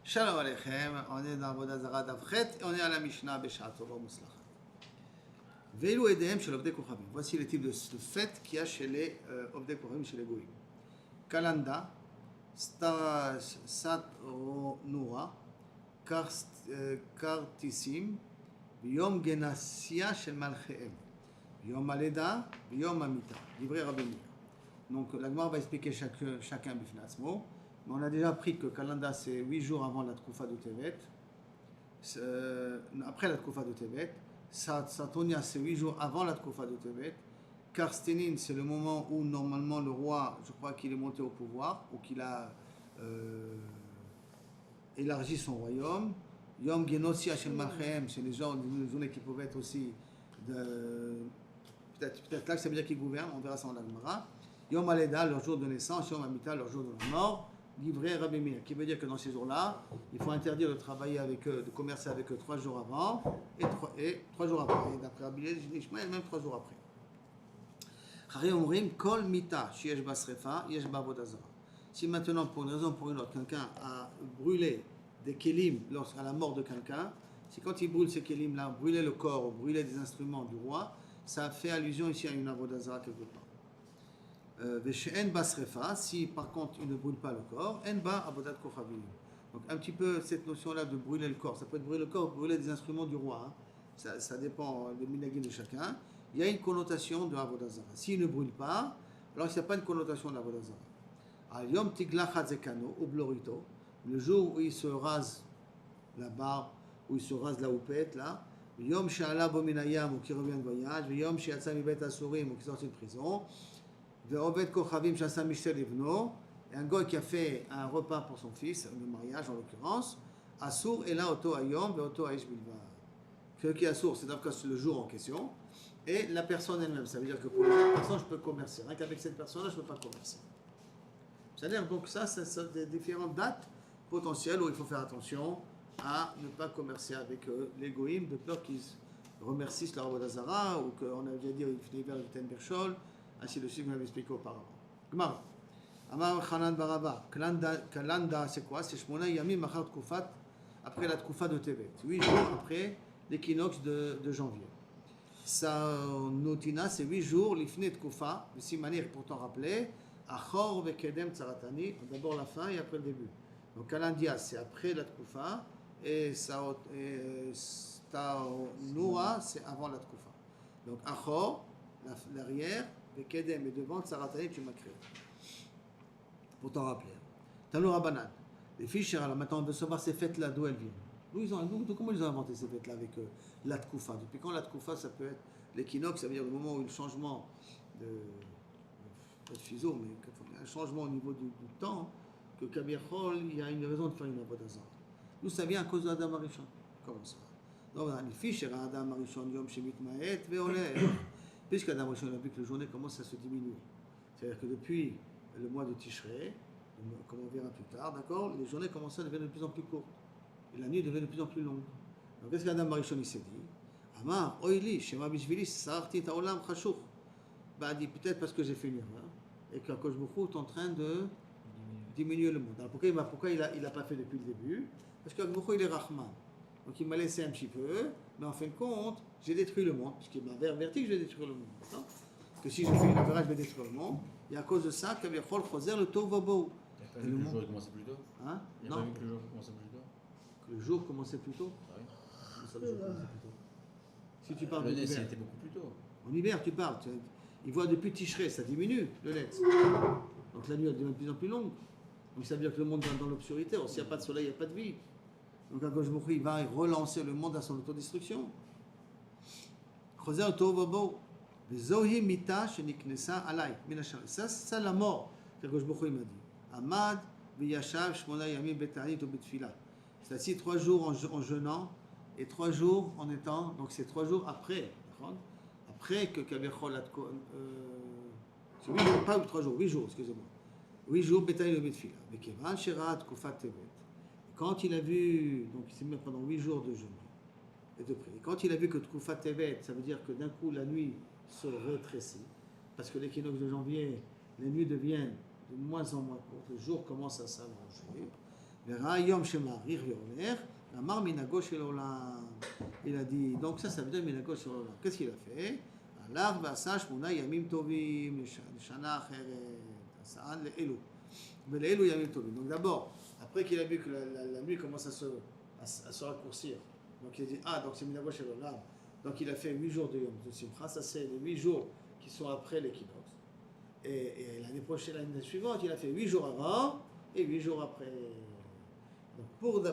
Shalom Aleichem, on est dans Avodah Zarah d'Avchet et on est à la Mishnah Beshat Tova Muslachat. Veilu Edem chez l'Ovdei Kochavim. Voici les types de fêtes qu'il y a chez les Ovdei Kochavim, chez les Goïm. Kalanda, Satronura, Kartissim, Yom Genassia shel Malcheem, Yom Aleda, Yom Amita. Livré Rabbi Meir. Donc la Gemara va expliquer chacun Bifnei Atzmo. Mais on a déjà appris que Kalanda c'est 8 jours avant la Tkoufa de Tevet, après la Tkoufa de Tevet. Satonia c'est 8 jours avant la Tkoufa de Tevet. Karstenin c'est le moment où normalement le roi, je crois qu'il est monté au pouvoir, ou qu'il a élargi son royaume. Yom Genosia shel Malcheem, c'est les journées qui peuvent être aussi peut-être là que ça veut dire qu'ils gouvernent, on verra ça en Gemara. Yom Aleda, leur jour de naissance, Yom Amita, leur jour de la mort. Livré Rabbi Meir, qui veut dire que dans ces jours-là, il faut interdire de travailler avec eux, de commercer avec eux 3 jours avant et 3 jours après. Et d'après Rabbi Ishmael, même 3 jours après. Kol mita sheyesh ba srefa, yesh ba avodah zarah. Si maintenant, pour une raison ou pour une autre, quelqu'un a brûlé des kélim à la mort de quelqu'un, c'est quand il brûle ces kélim-là, brûler le corps ou brûler des instruments du roi, ça fait allusion ici à une avodah zarah quelque part. Veshe'en ba srefa, si par contre il ne brûle pas le corps, en ba avodat kochavim. Donc un petit peu cette notion-là de brûler le corps, ça peut être brûler le corps, brûler des instruments du roi, hein. Ça dépend des minagim de chacun. Il y a une connotation de avodah zarah. S'il ne brûle pas, alors il n'y a pas une connotation de avodah zarah. Al yom tiglach hazekano, au blorito, le jour où il se rase la barbe, où il se rase la houppette, là, yom she'ala bo minayam, ou qui revient de voyage, yom she'yatsa mibet asurim, ou qui sort de prison. Et un goy qui a fait un repas pour son fils, le mariage en l'occurrence, Assour et là auto ayom et auto aish bilva. Ce qui est Assour, c'est d'abord le jour en question, et la personne elle-même. Ça veut dire que pour cette personne, je peux commercer. Rien qu'avec cette personne-là, je ne peux pas commercer. C'est-à-dire donc ça, c'est des différentes dates potentielles où il faut faire attention à ne pas commercer avec les goïms, de peur qu'ils remercient leur avodah zarah, ou qu'on a déjà dit il finit vers le Ten Berchol. Ainsi de suite, vous m'avez expliqué auparavant. Gemara. Amar Chanan Baraba. Kalanda, c'est quoi? C'est Shmona Yamim Machar Tkufat, après la Tkoufa de Tevet. 8 jours après l'équinoxe de janvier. Notina, c'est 8 jours, l'Ifne Tkoufa, le Simani est pourtant rappelé, Achor Vekedem Tsaratani, d'abord la fin et après le début. Donc Kalandia, c'est après la Tkoufa, et Noura, c'est avant la Tkoufa. Donc Achor, l'arrière, et Kedem et devant, Tsaratani, tu m'as créé. Pour t'en rappeler. Talou Rabbanan. Les fiches, alors maintenant on veut savoir ces fêtes-là, d'où elles viennent. Comment ils ont inventé ces fêtes-là avec la Tkoufa? Depuis quand la Tkoufa, ça peut être l'équinoxe, ça veut dire le moment où il y a le changement pas de fuseau, mais un changement au niveau du temps, que Kabirchol, il y a une raison de faire une avodah zarah. D'où ça vient à cause de Adam Arishon. Comment ça? Donc, les fiches, Adam Arishon, Yom Shemit Ma'et, Veoler. Puisqu'Adam Rishon a vu que la journée commence à se diminuer. C'est-à-dire que depuis le mois de Tishrei, comme on verra plus tard, d'accord, les journées commencent à devenir de plus en plus courtes. Et la nuit devient de plus en plus longue. Donc qu'est-ce qu'Adam Rishon s'est dit? Amar, Oili, Shema Bishvili, Sarti Taolam Chashur. Bah, dit peut-être parce que j'ai fait une erreur et qu'Akosh Bokhu est en train de diminuer le monde. Alors pourquoi il n'a pas fait depuis le début? Parce qu'Akosh Bokhu il est Rahman. Donc il m'a laissé un petit peu, mais en fin de compte, j'ai détruit le monde, puisqu'il m'a averti que je vais détruire le monde. Non? Que si je fais une average, je vais détruire le monde. Et à cause de ça, qu'il y a le tov vabo. Il n'y a pas vu que le jour commençait plus tôt? Hein? Il n'y a pas vu que le jour commençait plus tôt? Que le jour commençait plus tôt? Ah oui. Comment ça, le jour commençait plus tôt? Si tu parles le de net, l'hiver. c'était beaucoup plus tôt. En hiver, tu parles. Il voit depuis Tishrei, ça diminue, le net. Donc la nuit, elle devient de plus en plus longue. Donc ça veut dire que le monde va dans l'obscurité. S'il n'y a pas de soleil, il n'y a pas de vie. Donc Akadosh Baruch Hu, il va relancer le monde à son autodestruction. Ça, c'est la mort qu'Akadosh Baruch Hu m'a dit. Amad v'yashav shmona yamim betanit ou betfila. C'est-à-dire 3 jours en jeûnant et 3 jours en étant. Donc c'est 3 jours après. Après que Kabirchol a. C'est 8 jours, pas 3 jours, 8 jours, excusez-moi. 8 jours betanit ou betfila. Vekevan sherat kufat tevet. Quand il a vu, donc il s'est mis pendant 8 jours de jeûne et de prière. Quand il a vu que Tkufat Tevet, ça veut dire que d'un coup la nuit se rétrécit, parce que l'équinoxe de janvier, les nuits deviennent de moins en moins courtes, le jour commence à s'allonger. Vera Yom Shema'arich Ve'omer, Amar Minago Shel Olam. Il a dit, donc ça veut dire Minago Shel Olam. Qu'est-ce qu'il a fait? Alach V'asa Shmona Yamim Tovim, Leshana Acheret, Asa'an Le'elu. Le'elu Yamim Tovim. Donc d'abord, après qu'il a vu que la nuit commence à se raccourcir, donc il a dit, ah, donc c'est Minago Shel Olam. Donc il a fait 8 jours de Yom de Simcha, ça c'est les 8 jours qui sont après l'équinoxe. Et l'année prochaine, l'année suivante, il a fait 8 jours avant et 8 jours après. Donc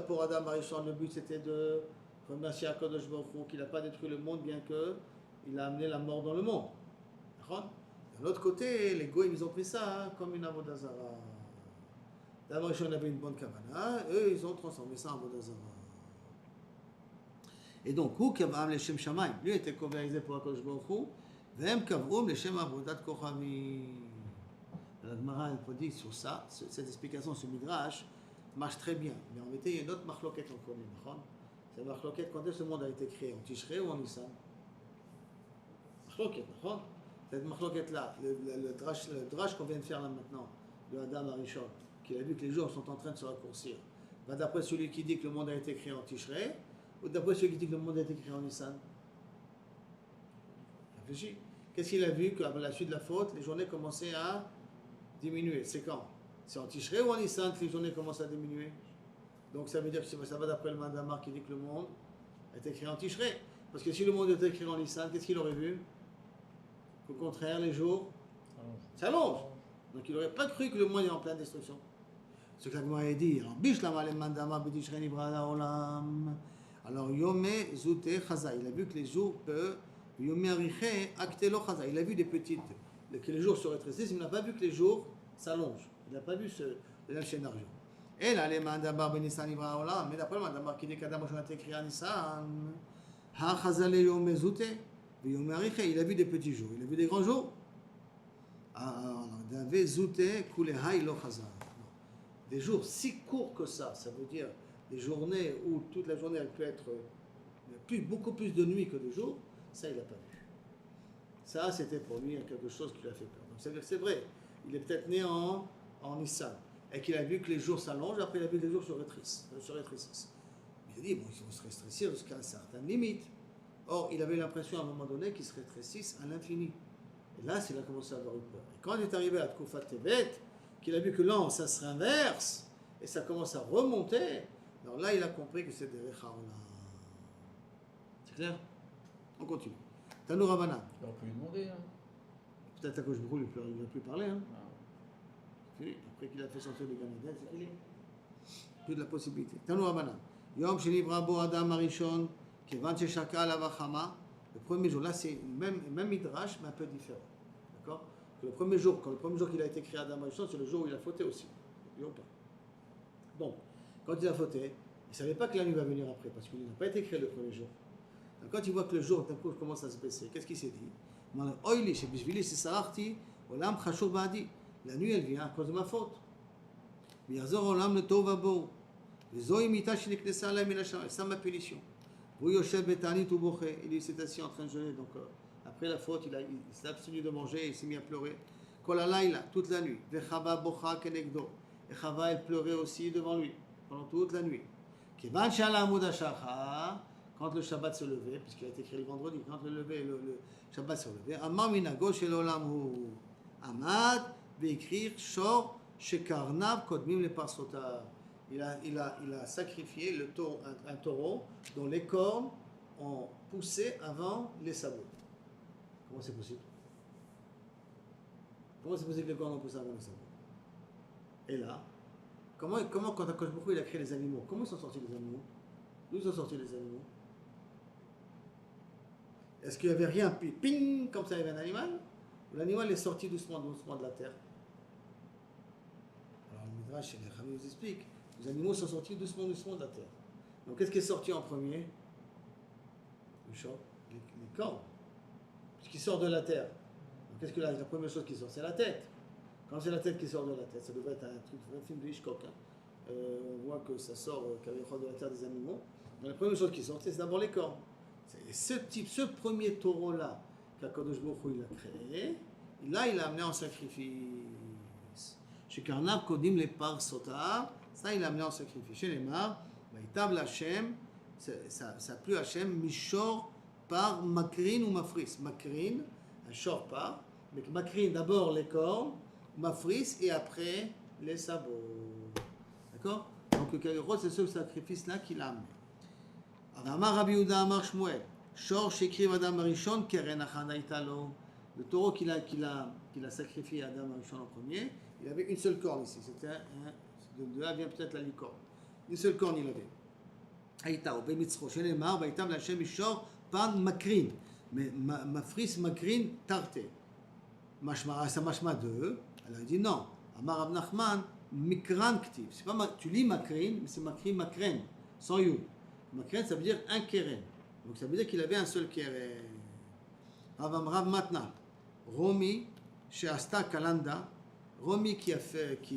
pour Adam Arishon, le but c'était de remercier Akadosh Baruch Hu qu'il n'a pas détruit le monde, bien qu'il a amené la mort dans le monde. De l'autre côté, les Goïms, ils ont pris ça comme une Avodah Zara. Adam Arishon avait une bonne kavana, eux ils ont transformé ça en Avodah Zara. Et donc, Hu Kav'am Leshem Shamayim, lui était convertisé pour Akadosh Baruch Hu, V'hem Kav'um Leshem Avodat Kochavim. La Gemara, elle peut dire sur ça, cette explication, ce midrash, marche très bien. Mais en vérité, il y a une autre marloquette en commun. C'est la marloquette quand est-ce que ce monde a été créé, en Tishrei ou en Nissan? Marloquette, cette marloquette-là, le drash qu'on vient de faire là maintenant, de Adam Arishon, qu'il a vu que les jours sont en train de se raccourcir, va d'après celui qui dit que le monde a été créé en Tishrei, ou d'après celui qui dit que le monde a été créé en Nissan? Réfléchis. Qu'est-ce qu'il a vu? Qu'à la suite de la faute, les journées commençaient à diminuer. C'est quand? C'est en Tishrei ou en Nissan que les journées commencent à diminuer? Donc ça veut dire que ça va d'après le Mandamar qui dit que le monde a été créé en Tishrei. Parce que si le monde était créé en Nissan, qu'est-ce qu'il aurait vu? Au contraire, les jours s'allongent. Donc il n'aurait pas cru que le monde est en pleine destruction. Ce que la Gemara a dit. Alors Yome Zute Chaza. Il a vu que les jours peuvent. Yome Ariche Aktelo Chaza. Il a vu des petites. Que les jours se rétrécissent, mais il n'a pas vu que les jours s'allongent. Il n'a pas vu le chaîne d'argent. Et là, les Mandabar Benissan Ibra Olam, mais d'après le Mandabar qui dit qu'Adam a été créé à Nissan, Ha Chazale Yom Mezute, Yom Ariche, il a vu des petits jours, il a vu des grands jours. Dave Zute, Kulehai Lo Chazal. Des jours si courts que ça veut dire des journées où toute la journée elle peut être beaucoup plus de nuit que de jour, ça il n'a pas vu. Ça, c'était pour lui quelque chose qui lui a fait peur. Donc, c'est-à-dire que c'est vrai, il est peut-être né en Nissan, et qu'il a vu que les jours s'allongent, après il a vu que les jours se rétrécissent. Il a dit, bon, ils vont se rétrécir jusqu'à une certaine limite. Or, il avait l'impression à un moment donné qu'ils se rétrécissent à l'infini. Et là, c'est là qu'il a commencé à avoir eu peur. Et quand il est arrivé à Tkufat Tevet, qu'il a vu que là, ça se réinverse, et ça commence à remonter, alors là, il a compris que c'est des Rechaola. C'est clair? On continue. Tanou Rabanan. Il aurait pu lui demander. Hein. Peut-être à cause de Brou, il ne a plus parler. Hein. Ah. Puis, après qu'il a fait sortir le Ganadel, c'est fini. Plus de la possibilité. Tanou Rabanan. Yom Sheni Brabo Adam Arishon, Kevan Sheshaka Lavachama. Le premier jour, là c'est même midrash, mais un peu différent. D'accord? Quand le premier jour qu'il a été créé Adam Arishon, c'est le jour où il a fauté aussi. N'oublions pas. Donc, quand il a fauté, il ne savait pas que la nuit va venir après, parce qu'il n'a pas été créé le premier jour. Donc, quand il voit que le jour d'un coup commence à se baisser, qu'est-ce qu'il s'est dit? La nuit elle vient à cause de ma faute. C'est ma punition. Il s'est assis en train de jeûner. Donc après la faute, il s'est abstenu de manger et il s'est mis à pleurer. Toute la nuit. Et Chava elle pleurait aussi devant lui pendant toute la nuit. Quand le Shabbat se levait, puisqu'il a été créé le vendredi, quand le Shabbat se levait, Amad ve'écrire Shor Shekarnav Kodmim le Parsotav. Il a sacrifié un taureau dont les cornes ont poussé avant les sabots. Comment c'est possible? Comment c'est possible que les cornes ont poussé avant les sabots? Et là, comment quand Akadosh Baruch Hu il a créé les animaux, comment ils sont sortis les animaux? D'où ils sont sortis les animaux? Est-ce qu'il n'y avait rien, puis ping, comme ça il y avait un animal? Ou l'animal est sorti doucement de la terre? Alors le Midrash, les Chachamim nous expliquent, les animaux sont sortis doucement de la terre. Donc qu'est-ce qui est sorti en premier? Le choc, les cornes. Puisqu'il sort de la terre. Donc qu'est-ce que la première chose qui sort? C'est la tête. Quand c'est la tête qui sort de la tête, ça devrait être un film de Hitchcock. Hein. On voit que ça sort de la terre des animaux. Donc la première chose qui sort, c'est d'abord les cornes. Ce premier taureau-là qu'Akadosh Baruch Hu il a créé, là il a amené en sacrifice. Shekarnav kodim le parsota, ça il l'a amené en sacrifice. Chez les Mar, Vaïtav Hachem, ça plut Hachem, Mishor par Makrin ou Mafris. Makrin, un short par, mais Makrin d'abord les cornes, Mafris et après les sabots. D'accord? Donc le Kagirot, c'est ce sacrifice-là qu'il a amené. Amar Rabbi Yehuda Amar Shmuel, Shor Shekriv Adam Arishon, Keren Achana Italo. Le taureau qu'il a sacrifié à Adam Arishon en premier, il avait une seule corne ici. C'était de là vient peut-être la licorne. Une seule corne il avait. Aïtao, Bemitzro, Shenemar, Vaïtam Lachem Ishor, Pan Makrin. Mais Mafris Makrin Tarte. Ça machma 2. Elle a dit non. Amar Rav Nachman, Mikran Ktiv. C'est pas tu lis Makrin, mais c'est Makrin Makren, sans you. Makren, ça veut dire un keren. Donc ça veut dire qu'il avait un seul keren. Rav Matna, Romi, chez Asta Kalanda, Romi qui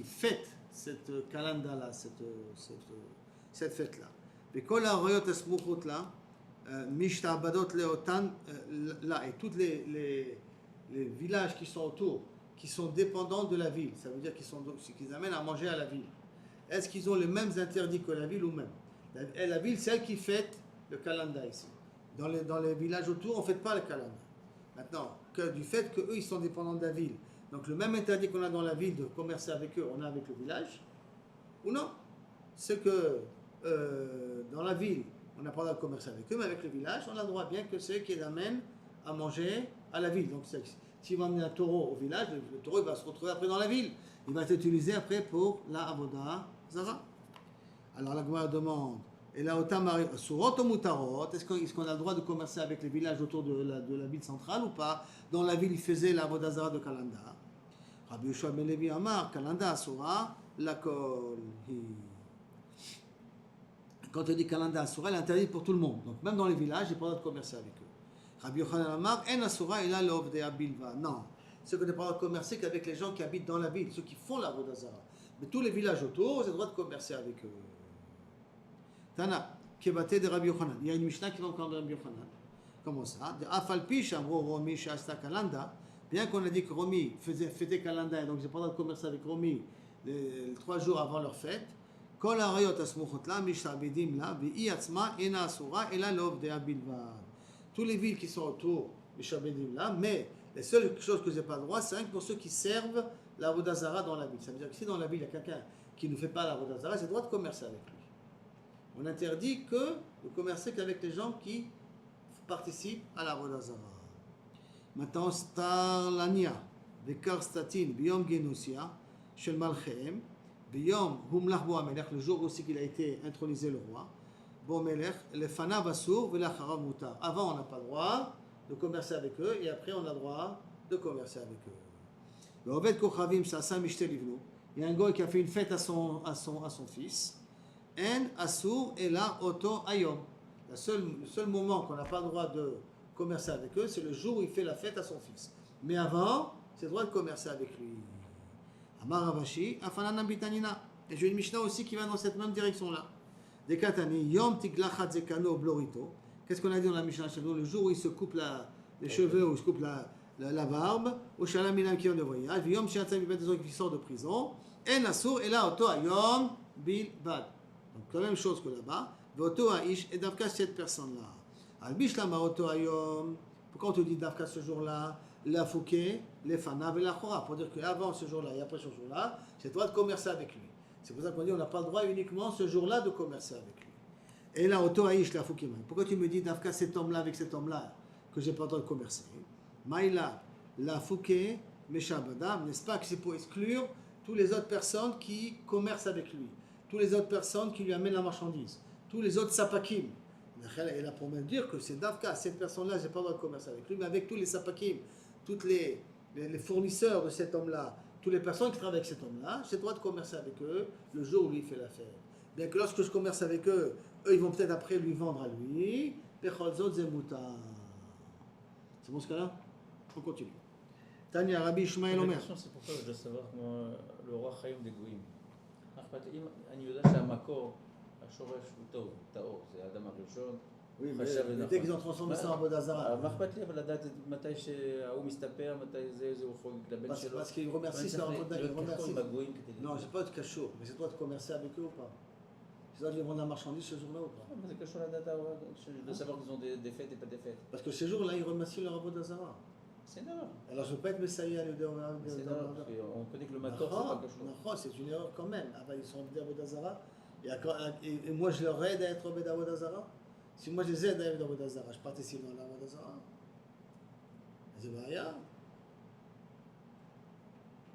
fête cette kalanda là, cette fête là. Et kol haroyot asmuchot là, mishtabadot leotan là, et tous les villages qui sont autour, qui sont dépendants de la ville, ça veut dire qu'ils amènent à manger à la ville. Est-ce qu'ils ont les mêmes interdits que la ville ou même? La ville, c'est elle qui fête le kalanda ici. Dans les villages autour, on ne fête pas le kalanda. Maintenant, que du fait qu'eux, ils sont dépendants de la ville, donc le même interdit qu'on a dans la ville de commercer avec eux, on a avec le village, ou non? C'est que dans la ville, on n'a pas le droit de commercer avec eux, mais avec le village, on a le droit, bien que c'est eux qui les amènent à manger à la ville. Donc, s'ils vont amener un taureau au village, le taureau il va se retrouver après dans la ville. Il va être utilisé après pour la avoda zara. Alors la Gemara demande, et là, surot ou mutarot, est-ce qu'on a le droit de commercer avec les villages autour de la ville centrale ou pas? Dans la ville, il faisait la avoda zara de Kalanda. Rabbi Yoshua ben Levi Amar, Kalanda asura, lakol hi. Quand on dit Kalanda asura, elle est interdite pour tout le monde. Donc même dans les villages, il n'y a pas le droit de commercer avec eux. Rabbi Yochanan Amar, en asura ila lovdea bilva. Non, c'est qu'on n'a pas le droit de commercer qu'avec les gens qui habitent dans la ville, ceux qui font la avoda zara. Mais tous les villages autour, vous avez le droit de commercer avec eux. Tana, Kebate de Rabbi Yochanan. Il y a une Mishnah qui va encore de Rabbi Yochanan. Comment ça? De Afalpi, Shamro, Romi, Shasta, Kalanda. Bien qu'on a dit que Romi fêtait Kalanda, et donc j'ai pas le droit de commercer avec Romi les 3 jours avant leur fête. Kol harayot asmuchot la, mishabedim la, ve'i atzma, ena asura, ela lovdea bilvad. Tous les villes qui sont autour, mishabedim la, mais les seules choses que j'ai pas le droit, c'est rien que pour ceux qui servent la avoda zara dans la ville. Ça veut dire que si dans la ville il y a quelqu'un qui ne fait pas la avoda zara, j'ai le droit de commercer avec lui. On interdit que de commercer qu'avec les gens qui participent à la avoda zara. Maintenant, star lania, bekar statin, biyom genusia, shel malchem, biyom humlach bo amelech, le jour aussi qu'il a été intronisé le roi, bo amelech, le fanav asur, velacharav mutar. Avant, on n'a pas le droit de commercer avec eux, et après, on a le droit de commercer avec eux. Le Oved Kochavim, Shasa Mishte Livnu, il y a un gars qui a fait une fête à son fils. En asur et la auto ayom. Le seul moment qu'on n'a pas le droit de commercer avec eux, c'est le jour où il fait la fête à son fils. Mais avant, c'est le droit de commercer avec lui. Amar Ravashi, Afananam Bitanina. Et j'ai une Mishnah aussi qui va dans cette même direction-là. Dekatani, Yom Tiglachat Zekano Blorito. Qu'est-ce qu'on a dit dans la Mishnah chez nous? Le jour où il se coupe les cheveux, où il se coupe la barbe, au Shalaminam qui est de voyage, Yom Shiatzam qui sort de prison, En asur et la auto ayom bilbad. Donc la même chose que là-bas. Voto aish et davka cette personne-là. Albish lama auto ayom. Pourquoi on te dit davka ce jour-là? La fouké, les fanav et la chora. Pour dire qu'avant ce jour-là et après ce jour-là, c'est le droit de commercer avec lui. C'est pour ça qu'on dit qu'on n'a pas le droit uniquement ce jour-là de commercer avec lui. Et là, auto aish la fouké. Pourquoi tu me dis davka cet homme-là avec cet homme-là que j'ai pas le droit de commercer? Maïla, la fouké, meshabadam, n'est-ce pas que c'est pour exclure toutes les autres personnes qui commercent avec lui, toutes les autres personnes qui lui amènent la marchandise, tous les autres sapakim. Elle a pour me dire que c'est Davka, cette personne-là, j'ai pas le droit de commercer avec lui, mais avec tous les sapakim, tous les fournisseurs de cet homme-là, toutes les personnes qui travaillent avec cet homme-là, j'ai le droit de commercer avec eux le jour où lui fait l'affaire. Bien que lorsque je commerce avec eux, ils vont peut-être après lui vendre à lui. C'est bon ce cas-là? On continue. Tania Rabbi Ishmael Omer. C'est pour ça que je dois savoir le roi Chaim des Goïm. אני יודע שהמקור, השורש הוא טוב, טהור, זה האדם הראשון, Oui, חשב mais לנכון. dès qu'ils ont transformé ça en Vodazara. מה אכפת לי אבל לדעת מתי שההוא מסתפר, מתי זה הוא חוגג לבן שלו. Parce qu'ils remercient leur Avodah, ils להיות כחול remercient. בגויים כדי... Non, c'est pas de cachot, mais c'est toi de commercer avec eux ou pas? C'est toi de vendre la marchandise ce jour-là ou pas? מה זה קשור לדעת de savoir qu'ils ont des fêtes et pas des fêtes. Parce que ces jours-là, ils remercient leur Vodazara. C'est énorme. Alors je ne veux pas être messaïa à l'Udéo. C'est énorme, parce qu'on connaît que le matin, c'est pas quelque chose. C'est une erreur quand même. Ah ben, ils sont Obed Avodazara. Et moi, je leur aide à être Obed Avodazara. Si moi, je les aide à être Obed Avodazara, je participe dans l'Avodazara. C'est Baria.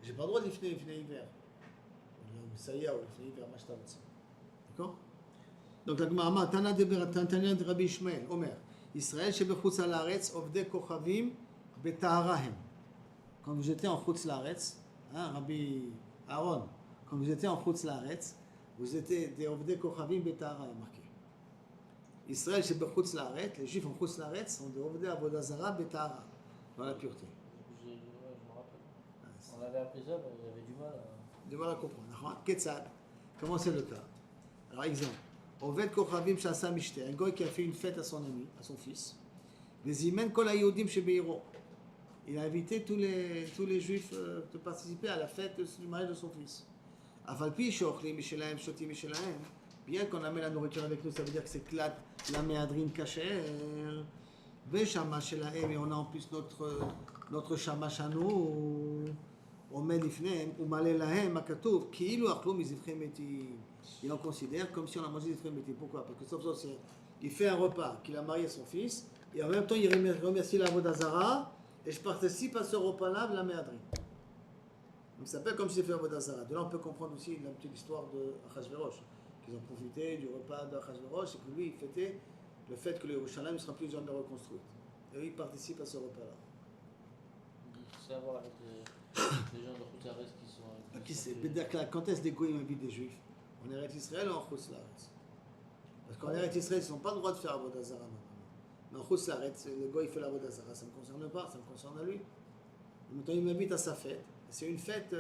J'ai pas le droit de l'ifner hiver. Le messaïa ou l'ifner hiver, moi je t'avoue ça. D'accord? Donc la Gemara, Tana de Rabbi Ishmael, Omer, Israël, Shebechutz Haaretz, Ovdei Kochavim, Betaharahem. Quand vous étiez en Chutz Laaretz, hein, Rabbi Aaron, quand vous étiez en Chutz Laaretz, vous étiez des Ovdei Kochavim Betaharahem, marqué. Israël, chez Chutz Laaretz, les Juifs en Chutz Laaretz sont des Ovdei Avodazara Betahara, dans la pureté. Je me rappelle. On avait appris ça, mais j'avais du mal à comprendre. Ketzad, comment c'est le cas? Alors, exemple, Oved Kochavim Shasa Mishte, un goy qui a fait une fête à son ami, à son fils. Les Imen Kol HaYehudim Shebeiro. Il a invité tous les juifs de participer à la fête du mariage de son fils. Afalpi Shochlim Mishelahem Shotim Mishelahem. Bien qu'on amène la nourriture avec nous, ça veut dire que c'est clat la méadrine kasher. Veshama Shelahem, et on a en plus notre shamash à nous. Omen Ifnem, Umale Lahem, Makatov, Kiilu Achlo Mizivchem Metim. Et on considère comme si on a mangé des frères métiers. Pourquoi? Parce que sauf ça, il fait un repas qu'il a marié son fils, et en même temps il remercie la Vodazara, et je participe à ce repas-là de la méadrine. Donc ça s'appelle comme s'il fait un Vodazara. De là on peut comprendre aussi la petite histoire de Achashverosh, qu'ils ont profité du repas de Achashverosh, et que lui il fêtait le fait que le Yerushalayim ne sera plus jamais reconstruit. Et lui il participe à ce repas-là. savoir avec les gens de Khouzares qui sont. Qui c'est? Quand est-ce que les Goïms invitent des Juifs? En Eretz Israël ou en Chutz Laaretz? Parce qu'en Eretz Israël, ils n'ont pas le droit de faire Avodazara normalement. Mais en Chutz Laaretz, le Goï fait l'Avodazara, ça ne me concerne pas, ça me concerne à lui. En même temps, il m'invite à sa fête. C'est une fête,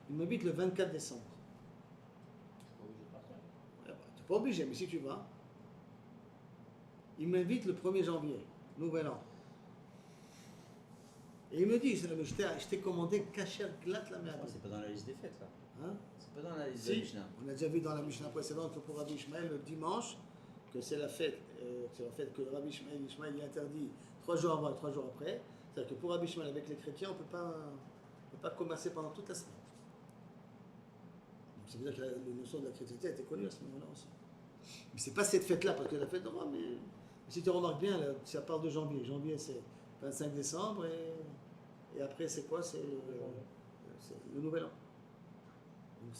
il m'invite le 24 décembre. Tu n'es pas obligé, mais si tu vas, il m'invite le 1er janvier, Nouvel An. Et il me dit, je t'ai commandé Kasher Glat la merde. C'est pas dans la liste des fêtes là. Hein? C'est pas dans la liste de la Mishnah. On a déjà vu dans la Mishnah précédente que pour Rabbi Ishmael, le dimanche, que c'est la fête que Rabbi Ishmael il interdit 3 jours avant et 3 jours après. C'est-à-dire que pour Rabbi Ishmael, avec les chrétiens, on ne peut pas commercer pendant toute la semaine. Donc ça veut dire que la notion de la chrétienté a été connue à ce moment-là aussi. Mais c'est pas cette fête-là, parce que la fête de Rome, mais si tu remarques bien, là, ça part de janvier. Janvier, c'est 25 décembre, et après, c'est quoi? C'est le Nouvel An. Donc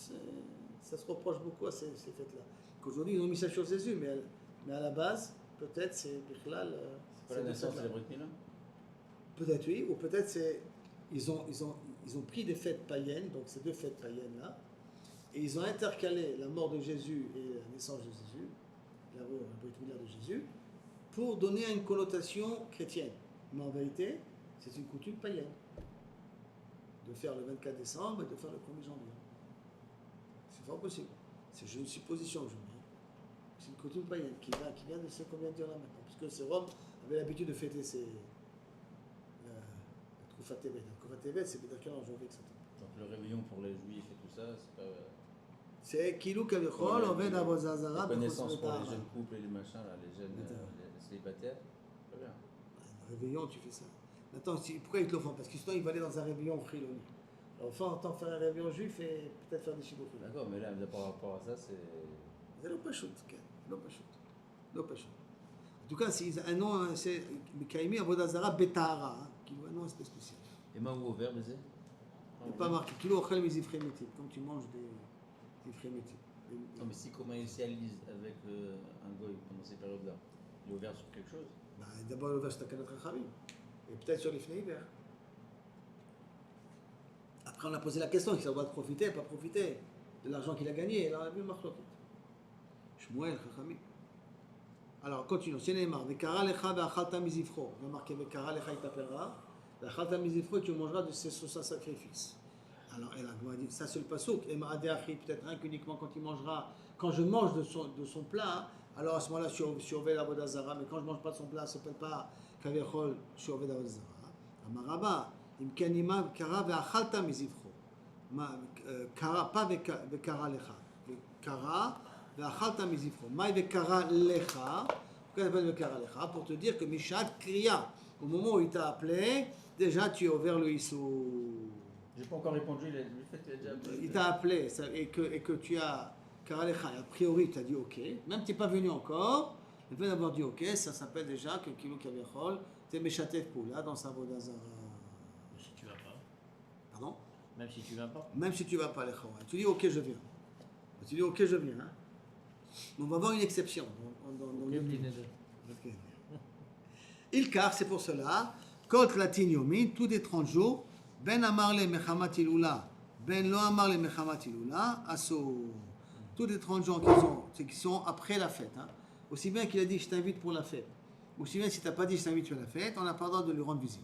ça se reproche beaucoup à ces fêtes-là. Qu'aujourd'hui, ils ont mis ça sur Jésus, mais à la base, peut-être c'est Bichlal. C'est pas la naissance de la Brit Mila? Peut-être oui, ou peut-être ils ont pris des fêtes païennes, donc ces deux fêtes païennes-là, et ils ont intercalé la mort de Jésus et la naissance de Jésus, la Brit Mila de Jésus, pour donner une connotation chrétienne. Mais en vérité, c'est une coutume païenne de faire le 24 décembre et de faire le 1er janvier. C'est fort possible. C'est une supposition que je mets. C'est une coutume païenne qui vient de ce qu'on vient de dire là maintenant. Puisque ces Roms avaient l'habitude de fêter ces Troufat Tevet. Troufat Tevet, c'est peut-être en janvier que ça tombe. Donc le réveillon pour les juifs et tout ça, c'est pas. C'est Kilou Kavechol, Oved Avozazara, la connaissance pour les jeunes couples et les machins, là, les jeunes les célibataires, très bien. Un réveillon, tu fais ça. Maintenant, pourquoi ils te le font? Parce que sinon, ils vont aller dans un réveillon chiloni. Alors, autant faire un réveillon juif et peut-être faire des chiboufous. D'accord, mais là, par rapport à ça, c'est. C'est l'opachut, l'opachut. En tout cas, c'est un nom, c'est Kaimi Avodazara Betahara, qui est un nom assez spécial. Et Maou au vert, baiser? Il n'est pas marqué. Kilo Ochel mes ifrémétim, comme tu manges des ifrémétim. Non, mais si commercialise avec un goy pendant ces périodes-là, il est ouvert sur quelque chose? Bah, d'abord, ouvert sur Takanat Rachamim. Et peut-être sur les fnei hiver. Après, on a posé la question, est-ce qu'il doit profiter, pas profiter de l'argent qu'il a gagné. Et là, on a vu le marloquet. Shmuel, Chachamim. Alors, continuons. C'est Neymar. Vekara lecha ve'achalta mizivcho. On a marqué Vekara lecha, il t'appellera. Ve'achalta mizivcho, et tu mangeras de ses sacrifices. Alors, elle a dit, ça c'est le pasouk. Et ma'adeachi, peut-être rien qu'uniquement quand il mangera quand je mange de son plat, alors à ce moment-là, je suis Oved Avodah Zara, mais quand je ne mange pas de son plat, ça ne s'appelle pas Kaviachol, je suis Oved Avodah Zara. Amaraba, im kenima kara ve'achalta mizivcho. Kara, pas ve'kara lecha. Kara ve'achalta mizivcho. Maï ve'kara lecha. Pourquoi il s'appelle ve'kara lecha? Pour te dire que Mishat Kriya, au moment où il t'a appelé, déjà tu es ouvert le Issou. J'ai pas encore répondu, le fait qu'il a déjà appelé. Il t'a appelé et que tu as Karalecha, a priori tu as dit ok, même tu n'es pas venu encore, le fait d'avoir dit ok, ça s'appelle déjà que Kilo Kaviachol, tu es Meshatef Poula dans sa Vodazara. Si tu vas pas. Pardon? Même si tu vas pas. Même si tu ne vas pas, tu dis ok, je viens. Tu dis ok, je viens. Hein? Mais on va voir une exception. Ok. Ilkar, c'est pour cela, Kol Tlatin Yomin, tous les 30 jours, Ben Amar le Mechamat Ilula, Ben Lo Amar le Mechamat Ilula, Asso. Tous les 30 jours qui sont après la fête. Hein. Aussi bien qu'il a dit je t'invite pour la fête, aussi bien si tu n'as pas dit je t'invite pour la fête, on n'a pas le droit de lui rendre visite.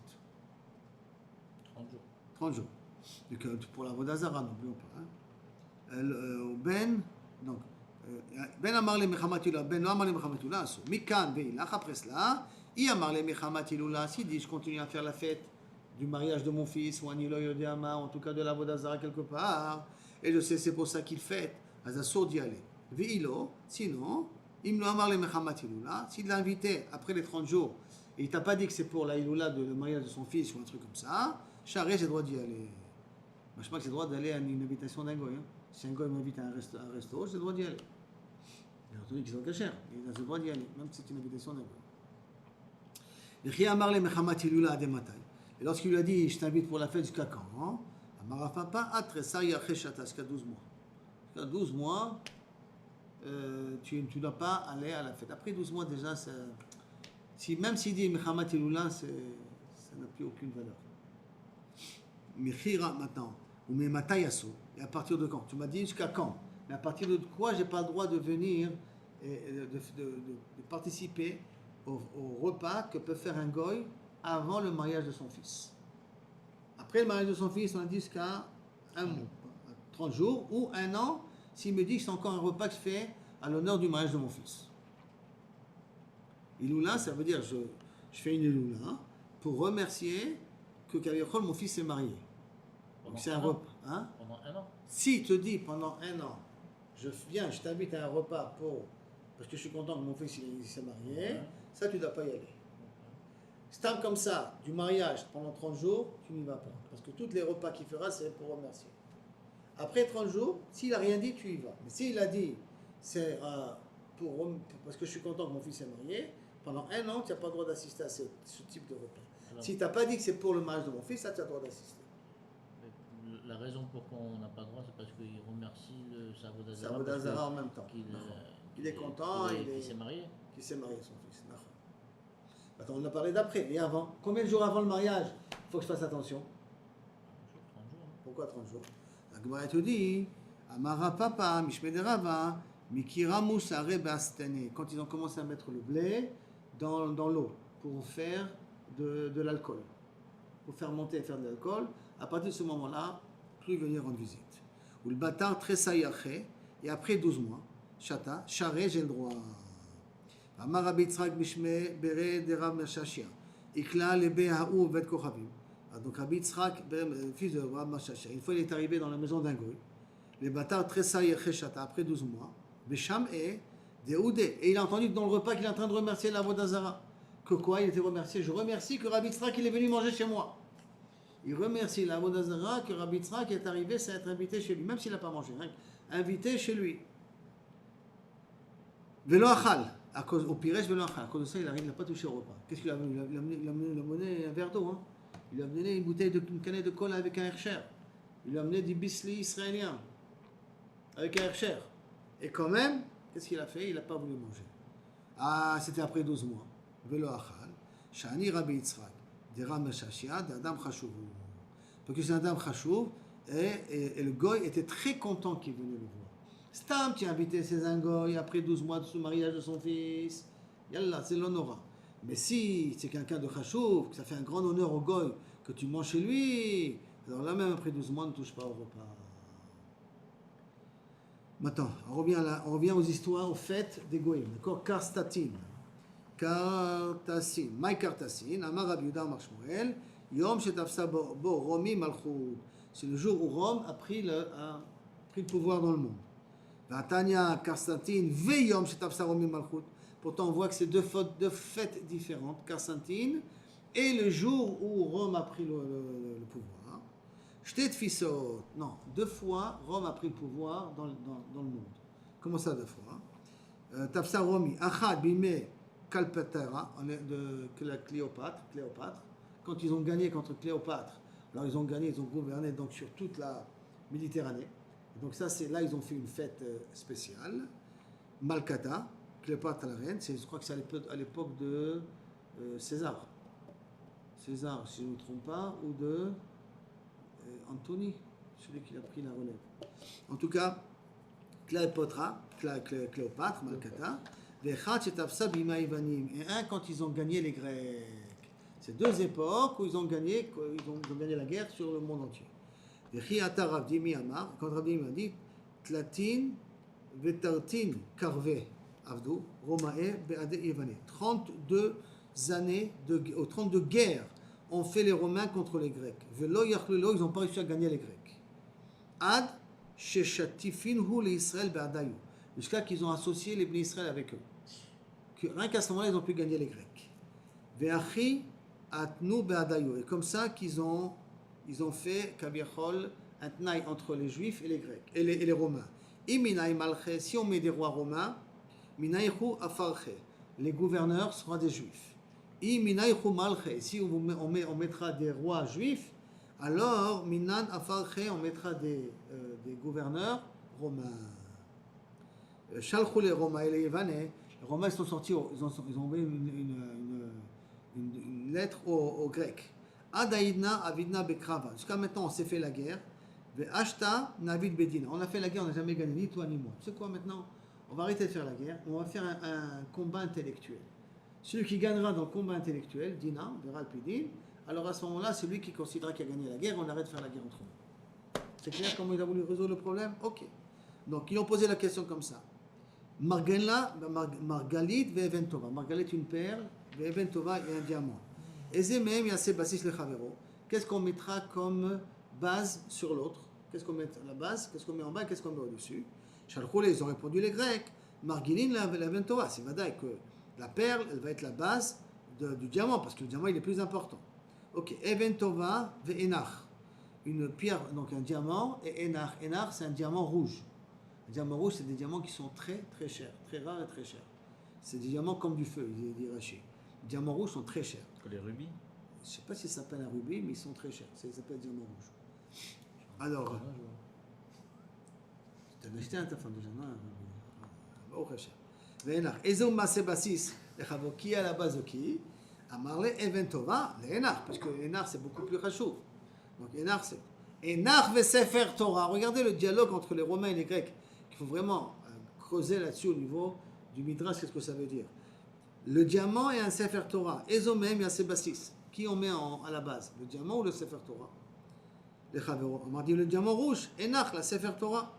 30 jours. 30 jours. Donc, pour la Vodazara, n'oublions pas. Hein. Donc, Ben Amar le Mechamat Ilula, Ben Lo Amar le Mechamat Ilula, Asso. Mikan Veilach, après cela, I Amar le Mechamat Ilula, s'il dit je continue à faire la fête du mariage de mon fils, ou Anilo Yodéama, en tout cas de la Vodazara quelque part, et je sais c'est pour ça qu'il fête. Assour d'y aller. Veilo, sinon, il me amar le mechamat ilula. S'il l'a invité après les 30 jours, et il t'a pas dit que c'est pour la ilula de le mariage de son fils ou un truc comme ça, charré, j'ai le droit d'y aller. Moi, je crois que j'ai le droit d'aller à une invitation d'un goy. Hein. Si un goy m'invite à un resto, j'ai le droit d'y aller. Bien entendu qu'ils sont cachers, il a le droit d'y aller, même si c'est une invitation d'un goy. Vechi amar le mechamat ilula adematai. Et lorsqu'il lui a dit, je t'invite pour la fête jusqu'à quand? Hein? Amar papa, atresa yacheshata, jusqu'à 12 mois. 12 mois, tu ne dois pas aller à la fête. Après 12 mois, déjà, même s'il dit Mechamat Ilula, ça n'a plus aucune valeur. Mechira maintenant, ou Matayaso, et à partir de quand? Tu m'as dit jusqu'à quand? Mais à partir de quoi j'ai pas le droit de venir et de participer au repas que peut faire un goy avant le mariage de son fils? Après le mariage de son fils, on a dit jusqu'à 30 jours ou un an, s'il me dit que c'est encore un repas que je fais à l'honneur du mariage de mon fils. Iloula, ça veut dire je fais une Iloula pour remercier que Kaviachol, mon fils, est marié. Donc c'est un repas. Hein? Pendant un an. Si te dit pendant un an, je t'invite à un repas parce que je suis content que mon fils il s'est marié, ça tu ne dois pas y aller. Stam comme ça, du mariage pendant 30 jours, tu n'y vas pas. Parce que tous les repas qu'il fera, c'est pour remercier. Après 30 jours, s'il n'a rien dit, tu y vas. Mais s'il a dit, c'est parce que je suis content que mon fils est marié, pendant un an, tu n'as pas le droit d'assister à ce type de repas. Alors, si tu n'as pas dit que c'est pour le mariage de mon fils, là, tu as le droit d'assister. La raison pour qu'on n'a pas le droit, c'est parce qu'il remercie le Savodazara. Savodazara en même temps. Il est content, qu'il s'est marié. Qu'il s'est marié, son fils. Attends, on a parlé d'après, et avant. Combien de jours avant le mariage il faut que je fasse attention? 30 jours. Pourquoi 30 jours? La Gemara te dit, Amara papa, Mishmederava, Mikira Moussare Bastane. Quand ils ont commencé à mettre le blé dans l'eau pour faire de l'alcool, pour faire monter et faire de l'alcool, à partir de ce moment-là, plus venir rendre visite. Ou le bâtard Tressayaché, et après 12 mois, Chata, Charé, j'ai le droit. Amar Rabbi Yitzhak Bishme Bere de Rav Mashashia. Ikla lebe haou vet kochavim. Donc Rabbi Yitzhak, fils de Rav Mashashia, une fois il est arrivé dans la maison d'un goy, les bâtards Tressaï Cheshata, après 12 mois, Besham et Deoudé. Et il a entendu dans le repas qu'il est en train de remercier la Vodazara. Que quoi? Il était remercié. Je remercie que Rabbi Yitzhak il est venu manger chez moi. Il remercie la Vodazara que Rabbi Yitzhak est arrivé, c'est être invité chez lui, même s'il n'a pas mangé, hein, invité chez lui. Velo achal. Au Pires, à cause de ça, il n'a pas touché au repas. Qu'est-ce qu'il a amené? Il a amené un verre d'eau. Hein. Il a amené une canette de cola avec un Hercher. Il a amené du bisli israélien avec un Hercher. Et quand même, qu'est-ce qu'il a fait? Il n'a pas voulu manger. Ah, c'était après 12 mois. Velo achal. Shani Rabbi Yitzhak. Dera Meshashia, d'Adam Chashouv. Parce que c'est Adam Chashouv. Et le goy était très content qu'il venait le voir. Stam, tu as invité ses angoy après 12 mois de ce mariage de son fils. Yallah, c'est l'honneur. Mais si c'est quelqu'un de Chashouv, que ça fait un grand honneur au goy, que tu manges chez lui, alors là même après 12 mois, ne touche pas au repas. Maintenant, on revient aux histoires, aux fêtes des Goïms. D'accord? Karstatin. Kartassin. Maï Kartassin. Amar Rabbi Yehuda Amar Shmuel. Yom Shetafsa Bo Romi Malchut. C'est le jour où Rome a pris le pouvoir dans le monde. Vatania Karstatin. Ve Yom Shetafsa Romi Malchut. Pourtant, on voit que c'est deux fêtes différentes. Karstatin et le jour où Rome a pris le pouvoir. Shtet Fissot. Non, 2 fois Rome a pris le pouvoir dans le monde. Comment ça 2 fois? Tafsa Romi. Achad Bime Kalpatera, de Cléopâtre. Quand ils ont gagné contre Cléopâtre, alors ils ont gouverné donc sur toute la Méditerranée. Et donc ça, c'est là, ils ont fait une fête spéciale. Malkata, Cléopâtre la reine, je crois que c'est à l'époque de César. César, si je ne me trompe pas, ou de Anthony, celui qui a pris la relève. En tout cas, Cléopâtre, Malkata, et un quand ils ont gagné les Grecs. C'est 2 époques où ils ont gagné la guerre sur le monde entier. Quand Rabdimi a dit Tlatin vetartin karve avdu romae beade yevane. 32 années, 32 guerres ont fait les Romains contre les Grecs. Velo yachlulo, ils n'ont pas réussi à gagner les Grecs. Ad sheshatifinhu le Israël beadayu. Jusqu'à qu'ils ont associé les Bnei Israël avec eux. Rien qu'à ce moment-là, ils ont pu gagner les Grecs. Ve'achi atnu be'adayu. Et comme ça qu'ils ont fait kaviachol un tnaï entre les Juifs et les Grecs et les Romains. Iminai malche, si on met des rois romains, minaichu afarche, les gouverneurs seront des Juifs. Iminaichu malche, si on mettra des rois juifs, alors minan afarche, on mettra des gouverneurs romains. Shalchou les Romains et les Yévanais. Les Romains sont sortis, ils ont envoyé une lettre aux Grecs. Adaïdna avidna bekrava. Jusqu'à maintenant, on s'est fait la guerre. Ve'ashta navid bedina. On a fait la guerre, on n'a jamais gagné, ni toi ni moi. C'est quoi maintenant? On va arrêter de faire la guerre, on va faire un combat intellectuel. Celui qui gagnera dans le combat intellectuel, dina, verra le pidin, alors à ce moment-là, c'est lui qui considérera qu'il a gagné la guerre, on arrête de faire la guerre entre nous. C'est clair comment il a voulu résoudre le problème? Ok. Donc, ils ont posé la question comme ça. Margalit ve'eventova. Margalit une perle, ve'eventova et un diamant. Ezemem yase basis le chavero. Qu'est-ce qu'on mettra comme base sur l'autre? Qu'est-ce qu'on met à la base? Qu'est-ce qu'on met en bas? Qu'est-ce qu'on met au-dessus? Shalchoulé, ils ont répondu les Grecs. Margilin l'eventova. C'est vadaï que la perle, elle va être la base du diamant, parce que le diamant, il est plus important. Ok. Eventova ve'enach. Une pierre, donc un diamant, et enach. Enach, c'est un diamant rouge. Les diamants rouges, c'est des diamants qui sont très très chers, très rares et très chers. C'est des diamants comme du feu, dit Rachid. Les diamants rouges sont très chers. Les rubis? Je ne sais pas si ça s'appelle un rubis, mais ils sont très chers. Ça s'appelle diamant rouge. Alors, tu as acheté un ta femme déjà, non? Oh, très cher. Vénard. Ezo Masebasis, qui est à la base de qui? Amarle Eventova, l'Enar, parce que l'Enar c'est beaucoup plus rachou. Donc Enar c'est. Enar ve Sefer Torah. Regardez le dialogue entre les Romains et les Grecs. Il faut vraiment creuser là-dessus au niveau du Midrash, qu'est-ce que ça veut dire. Le diamant et un Sefer Torah. Ezomem et un Sébasis. Qui on met à la base? Le diamant ou le Sefer Torah? Les Chavero. On m'a dit le diamant rouge. Enach, la Sefer Torah.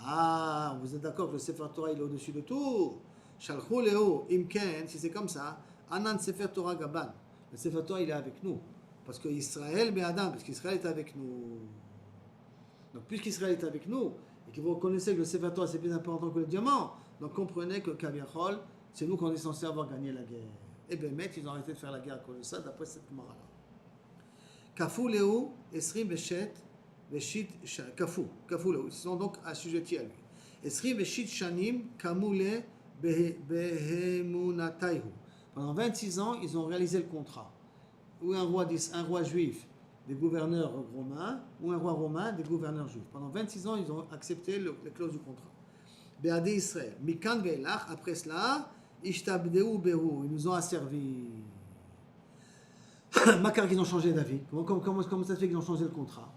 Ah, vous êtes d'accord que le Sefer Torah il est au-dessus de tout? Shalchou Leo, Imken, si c'est comme ça. Anan Sefer Torah Gaban. Le Sefer Torah il est avec nous. Parce que Israël, parce qu'Israël est avec nous. Donc, puisqu'Israël est avec nous, et que vous reconnaissez que le Sefer Torah c'est plus important que le diamant, donc comprenez que Kaviachol, c'est nous qu'on est censé avoir gagné la guerre. Et bien, ils ont arrêté de faire la guerre à cause de ça, d'après cette Gemara-là. Kafou Léo, Esri Beshet, Beshit, Kafou Léo, ils sont donc assujettis à lui. Esri Beshit Shanim, Kamoule, Behemunataihu. Pendant 26 ans, ils ont réalisé le contrat. Ou un roi juif, des gouverneurs romains, ou un roi romain, des gouverneurs juifs. Pendant 26 ans, ils ont accepté les clauses du contrat. Béadé Israël. Mikan ve'elach, après cela, Ishtabdeu Behu, ils nous ont asservis. Makar qu'ils ont changé d'avis. Comment ça se fait qu'ils ont changé le contrat?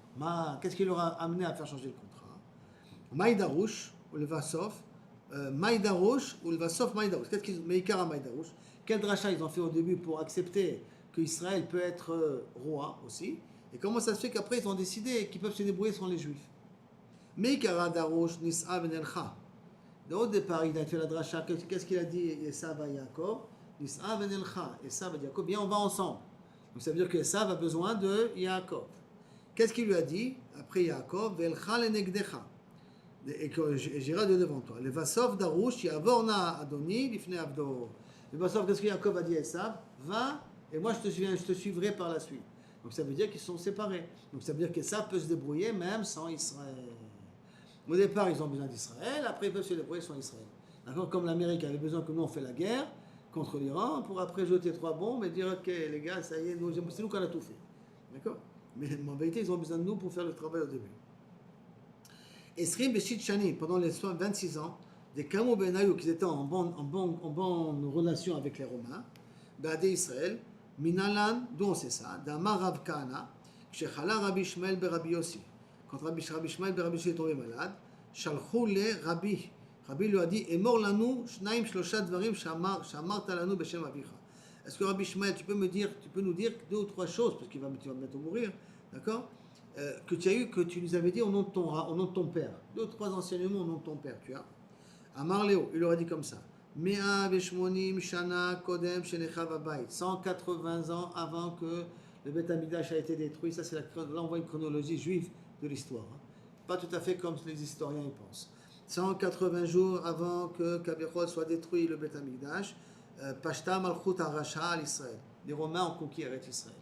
Qu'est-ce qui leur a amené à faire changer le contrat? Maïdarouche, ou le Vasov, Maïdarouche, ou le Vasov Maïdarouche. Qu'est-ce qu'ils ont Meïkara Maïdarouche? Quel drachat ils ont fait au début pour accepter qu'Israël peut être roi aussi? Et comment ça se fait qu'après ils ont décidé qu'ils peuvent se débrouiller sans les Juifs? Meikara darush nis'a venelcha. Au départ, il a fait la dracha. Qu'est-ce qu'il a dit Esav à Yaakov? Nis'a venelcha. Esav a dit Yaakov, viens, on va ensemble. Donc ça veut dire que Esav a besoin de Yaakov. Qu'est-ce qu'il lui a dit après Yaakov? Velcha lenegdecha. Et que j'irai de devant toi. Le Vasov darush yavorna adoni lifnei avdo. Le Vasov, qu'est-ce que Yaakov a dit à Esav? Va, et moi je te suivrai par la suite. Donc ça veut dire qu'ils sont séparés. Donc ça veut dire qu'Esav peut se débrouiller même sans Israël. Au départ, ils ont besoin d'Israël, après ils peuvent se débrouiller sans Israël. D'accord? Comme l'Amérique avait besoin que nous on fait la guerre contre l'Iran, pour après jeter 3 bombes et dire ok les gars, ça y est, c'est nous qui avons tout fait. D'accord? Mais en vérité, ils ont besoin de nous pour faire le travail au début. Esrim Beshit Shani, pendant les 26 ans, des Kamo Benayou qui étaient en bonne relation avec les Romains, Badé Israël, Minalan, d'où on sait ça, d'Amar Rav Kahana, Shechala Rabbi Ishmael Berabi Yossi. Quand Rabbi Ishmael Berabi Yossi est tombé malade, Shalchou le Rabbi. Rabbi lui a dit, Emor lanu, Shnaim Shlosha Dvarim, Shamarta lanu Beshem Avicha. Est-ce que Rabbi Ishmael, tu peux nous dire 2 ou 3 choses, parce qu'il va bientôt mourir, d'accord? Que tu nous avais dit au nom de ton père. 2 ou 3 enseignements au nom de ton père, tu as. Amar Léo, il aurait dit comme ça. Mea veshmonim shana kodem shenechav habayit. 180 ans avant que le Beth Amikdash a été détruit. Ça, c'est là on voit une chronologie juive de l'histoire. Pas tout à fait comme les historiens y pensent. 180 jours avant que Kavichol soit détruit, le Beth Amikdash, Pashta Malchut Arasha al Israël. Les Romains ont conquis Israël.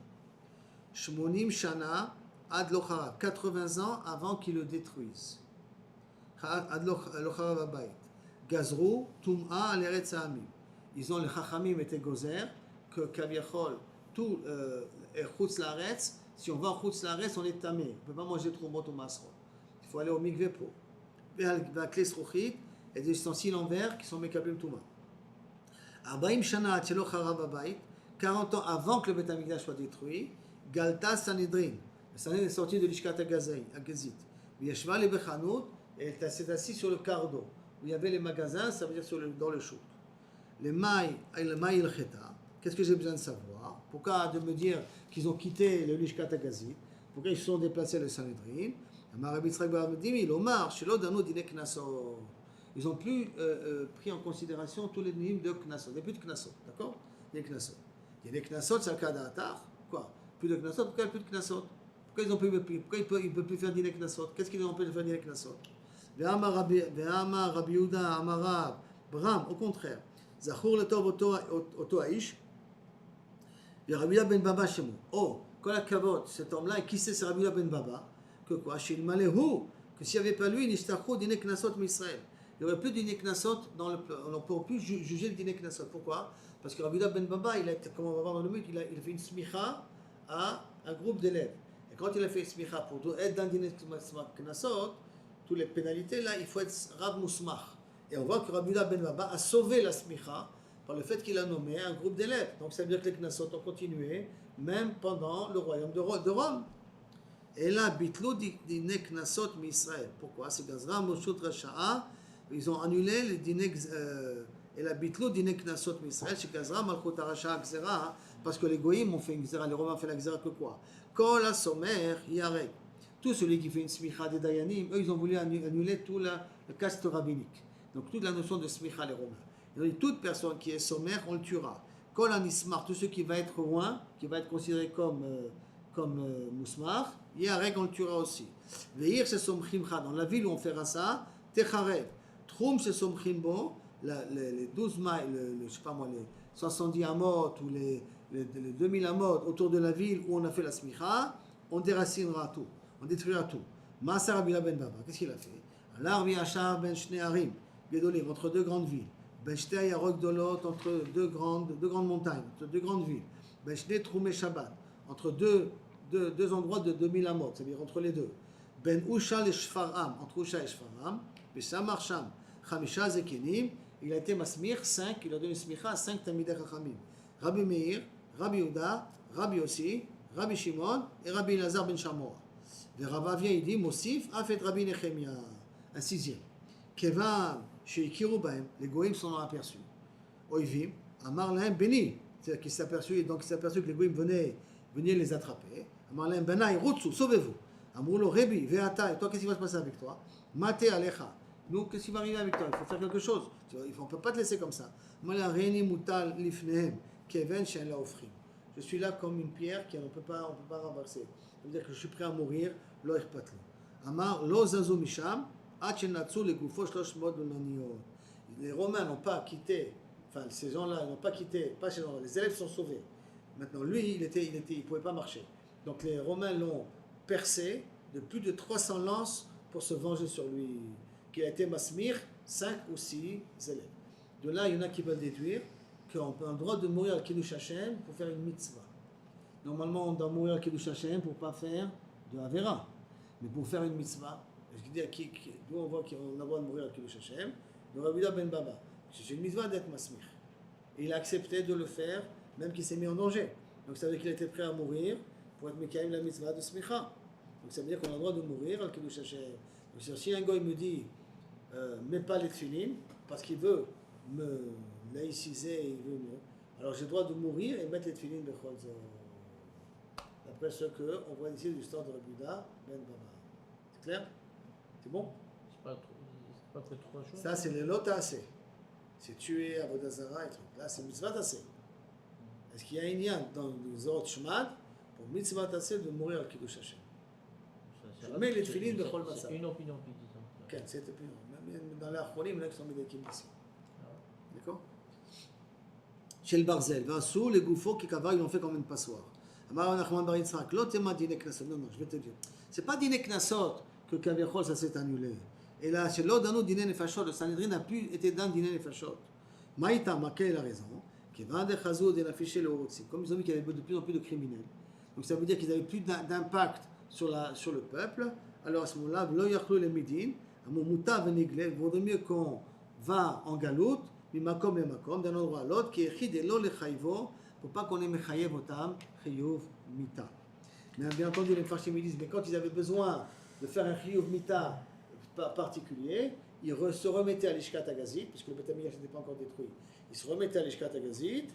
Shmonim shana ad locharav. 80 ans avant qu'ils le détruisent. Ad locharav habayit. Gazrou, Tum'a, Aleretz Ha'amim. Ils ont les Chachamim et Gozer, que Kaviachol, tout est Chutz La'aretz. Si on va en Chutz La'aretz, on est tamé. On ne peut pas manger trop ou masrot. Il faut aller au mikveh pour. V'akles rochit et des ustensiles en verre qui sont Mekablim Touma. Arbaim Shana Atzelo Charav Habayit, 40 ans avant que le Beth Amikdash soit détruit, Galta Sanhedrin. Le Sanhedrin est sorti de l'Ishkat Agazit. V'yeshva le Bechanut, et elle s'est assise sur le cardo. Où il y avait les magasins, ça veut dire dans le shoot. Les mailles, le maï et le cheta. Qu'est-ce que j'ai besoin de savoir? Pourquoi de me dire qu'ils ont quitté le Lishkat Agazit? Pourquoi ils se sont déplacés le Sanhedrin? Ils n'ont plus pris en considération tous les niveaux de Knassot. Il n'y a plus de Knassot, d'accord? Il y a des Knassot. Il y a des Knassot, c'est le cas d'Atar. Quoi? Plus de Knassot, pourquoi il n'y a plus de Knassot? Pourquoi ils ne peuvent plus faire dîner Knassot? Qu'est-ce qu'ils ont pu faire dîner Knassot? Ve'amar Rabbi Yehuda, Amar Rav, Bram, au contraire. Zachur le tov oto aish. Rabbi Yehuda ben Baba shemu. Oh, kol hakavod, cet homme-là, qui c'est Rabbi Yehuda ben Baba? Que quoi? Shil malehu, que s'il n'y avait pas lui, nishtachu dîner Knassot m'Israël. Il n'y aurait plus de dîner Knassot, on ne pourrait plus juger le dîner Knassot. Pourquoi? Parce que Rabbi Yehuda ben Baba, comme on va voir dans le mythe, il a fait une smicha à un groupe d'élèves. Et quand il a fait une smicha pour être dans le dîner Knassot, toutes les pénalités, là, il faut être Rav Mousmach. Et on voit que Rabbi Yehuda ben Baba a sauvé la smicha par le fait qu'il a nommé un groupe d'élèves. Donc ça veut dire que les Knassot ont continué, même pendant le royaume de Rome. Et là, Bitlou dîner Knassot m'Israël. Pourquoi? C'est Gazra Moshut Rasha'a. Ils ont annulé les dîners. Et la Bitlou dîner Knassot m'Israël. C'est Gazra Malchut Rasha'a Gzera. Parce que les Goïms ont fait une Gzera. Les Romains ont fait la Gzera que quoi? Kol HaSomer Yarek. Tout celui qui fait une smicha des Dayanim, eux, ils ont voulu annuler tout le caste rabbinique. Donc toute la notion de smicha, les Romains. Ils ont dit, toute personne qui est sommaire, on le tuera. Kol Anismar, tout ce qui va être loin, qui va être considéré comme Mousmar, Yarek, on le tuera aussi. Veir, c'est Somchimcha. Dans la ville où on fera ça, Techarev. Troum, c'est Somchimbo, les 12 mailles, je sais pas moi, les 70 amot ou les 2000 amot autour de la ville où on a fait la smicha, on déracinera tout. On détruira tout. Ma'asar Rabbi Yehuda ben Baba, qu'est-ce qu'il a fait? L'armi Achar ben Shnei Harim, Gedolim, entre 2 grandes villes. Ben Shtei Ayarot Gdolot, entre 2 grandes montagnes, entre 2 grandes villes. Ben Shnei Troumei Shabbat, entre 2 endroits de 2000 amot, c'est-à-dire entre les deux. Ben Usha et Shfaram, entre Usha et Shfaram. Ben Samar Sham, Chamisha Zekenim, il a été masmir 5, il a donné smicha à 5 Talmidei Chachamim. Rabbi Meir, Rabbi Yehuda, Rabbi Yossi, Rabbi Shimon et Rabbi Elazar ben Shamoa. Et Rav Avia, il dit, Mosif a fait Rabbi Nechemia, un 6e. Kevan, chez Ikiru Bahem, les Goïms s'en ont aperçus. Oivim, Amar Lahem Beni, c'est-à-dire qu'il s'est aperçu que les Goïms venaient les attraper. Amar Lahem Benai, Rutsu, sauvez-vous. Amroulo Rebi, Veata, et toi, qu'est-ce qui va se passer avec toi? Mate Alecha. Nous, qu'est-ce qui va arriver avec toi? Il faut faire quelque chose. On ne peut pas te laisser comme ça. Mala Reini Mutal Lifnehem, Keven Shen La Ofrim. Je suis là comme une pierre qu'on ne peut pas renverser. Ça veut dire que je suis prêt à mourir, Lo Echpatli. Amar Lo Zazu Misham, Achenatsu le Gufo Shlosh Mod Noniot. Les Romains n'ont pas quitté, enfin ces gens-là n'ont pas quitté, pas ces gens-là, les élèves sont sauvés. Maintenant, lui, il ne pouvait pas marcher. Donc les Romains l'ont percé de plus de 300 lances pour se venger sur lui, qui a été masmir 5 ou 6 élèves. De là, il y en a qui veulent déduire qu'on a le droit de mourir à Kiddush Hashem pour faire une mitzvah. Normalement, on doit mourir à Kiddush Hashem pour ne pas faire de Avera. Mais pour faire une mitzvah, d'où on voit qu'on a le droit de mourir à Kiddush Hashem, de Rabbi Yehuda ben Baba. C'est une mitzvah d'être masmir. Et il a accepté de le faire, même qu'il s'est mis en danger. Donc ça veut dire qu'il était prêt à mourir pour être Mekayim la mitzvah de Smicha. Donc ça veut dire qu'on a le droit de mourir à Kiddush Hashem. Donc si un goy me dit, mets pas les tefilines, parce qu'il veut me laïciser, il veut me... alors j'ai le droit de mourir et mettre les tefilines bechol zor. D'après ce qu'on voit ici de l'histoire de Rabbi Yehuda ben Baba. C'est clair? C'est bon? C'est pas que 3 choses. Ça, c'est le lot assez. C'est tuer Avodah Zarah et tout. Là, c'est mitzvah assez. Est-ce qu'il y a un lien dans le Zorot Shmad pour mitzvah assez de mourir à Kiddush Hashem? Je mets les tefilines de Chol Matzah. C'est une opinion qui dit ça. Ok, c'est une opinion. Même dans les Achronim, il y en a qui sont médakim ici. D'accord? Chez le Barzel, Vassou, les Goufos qui cavaillent, ils l'ont fait comme une passoire. Amar Nachman Bar Yitzhak, l'otema dîner Knassot. Non, je vais te dire. C'est pas dîner Knassot que Kaviachol, ça s'est annulé. Et là, chez l'Odano dîner Nefashot, le Sanhedrin n'a plus été dans dîner Nefashot. Maïta, Maké, il a raison. Comme ils ont vu qu'il y avait de plus en plus de criminels. Donc ça veut dire qu'ils n'avaient plus d'impact sur le peuple. Alors à ce moment-là, lo yachlu le midin, muta venigle, il vaudrait mieux qu'on va en galoute, mimakom le makom, d'un endroit à l'autre, qui est chid et lo le chayvo, pour pas qu'on ait mechayev otam, chayuv mita. Mais bien entendu, les farchim disent, mais quand ils avaient besoin de faire un chayuv mita particulier, ils se remettaient à l'ishkat agazit, puisque le Beth Amikdash n'était pas encore détruit. Ils se remettaient à l'ishkat agazit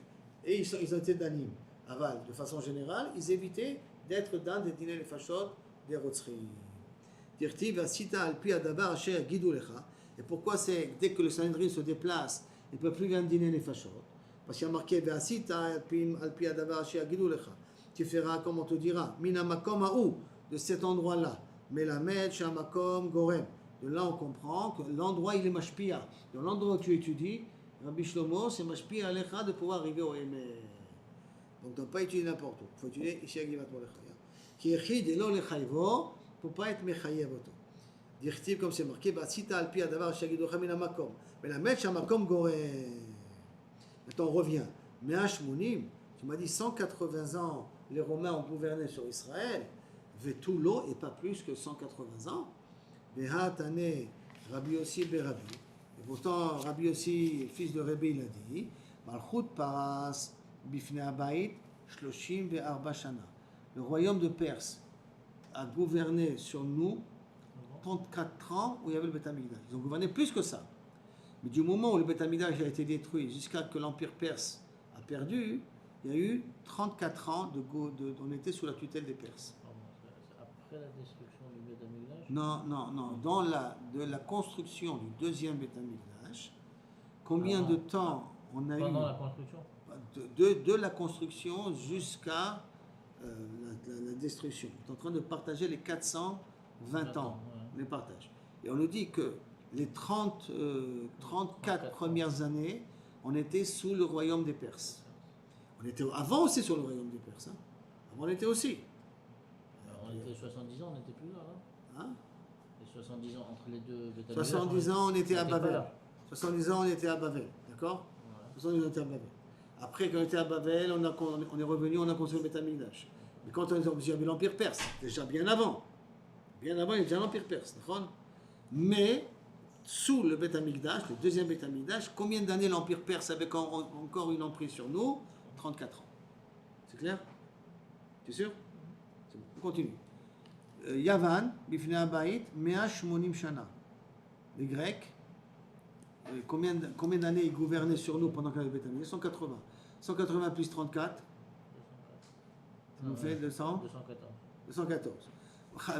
et ils ont été danim. Aval, de façon générale, ils évitaient d'être dans des dîners les fachot des rotsri. Dirti vasita alpi adavar asher gidou lecha. Et pourquoi c'est dès que le Sanhedrin se déplace, il ne peut plus venir dîner les fachot? Parce qu'il y a marqué vasita alpi adavar asher gidou lecha. Tu feras comme on te dira, mina makom haou, de cet endroit-là. Melamed shamakom gorem. De là, on comprend que l'endroit, il est mashpia. Dans l'endroit où tu étudies, Rabbi Shlomo, c'est mashpia alecha de pouvoir arriver au Emer. Donc, tu ne dois pas étudier n'importe où. Il faut étudier ici à Givat Mordechai. Qui est chid et lo lechayvo, pour ne pas être mechayev auto. Dirtiv, comme c'est marqué, Batsita alpi adavar shagidocha min hamakom. Mais la metch hamakom gorem. Maintenant, on revient. Me'ashmonim, tu m'as dit 180 ans, les Romains ont gouverné sur Israël. Vetulo, et pas plus que 180 ans. Vehatane Rabbi Yossi Berabi. Et pourtant, Rabbi Yossi, fils de Rabbi, il a dit Malchut Paras Bifne Abayit Shloshim Ve'arba Shana. Le royaume de Perse a gouverné sur nous 34 ans où il y avait le Beth Amikdash. Ils ont gouverné plus que ça. Mais du moment où le Beth Amikdash a été détruit jusqu'à que l'empire perse a perdu, il y a eu 34 ans on était sous la tutelle des Perses. Après la destruction du Beth Amikdash? Non. De la construction du deuxième Beth Amikdash, combien de temps on a eu pendant la construction? De la construction jusqu'à la destruction. On est en train de partager les 420 ans. Ouais. On les partage. Et on nous dit que les 34 premières années, on était sous le royaume des Perses. On était avant aussi sur le royaume des Perses. Hein. Avant, on était aussi. On était 70 ans, on n'était plus là. Hein? Les 70 ans entre les deux Beth Amikdash. 70 ans, on était à Babel. Là. 70 ans, on était à Babel. D'accord? Ouais. 70 ans, on était à Babel. Après, quand on était à Babel, on est revenu, on a construit le Beth Amikdash. Mais quand on est avait l'Empire perse, déjà bien avant. Bien avant, il y a déjà l'Empire perse. D'accord? Mais, sous le Beth Amikdash, le deuxième Beth Amikdash, combien d'années l'Empire perse avait encore une emprise sur nous? 34 ans. C'est clair? Tu es sûr? C'est bon. On continue. Yavan, Bifne Abayit, Mea Shmonim Shana. Les Grecs, combien d'années ils gouvernaient sur nous pendant qu'il y avait le Beth Amikdash? 180. 180 plus 34, ça nous fait 214.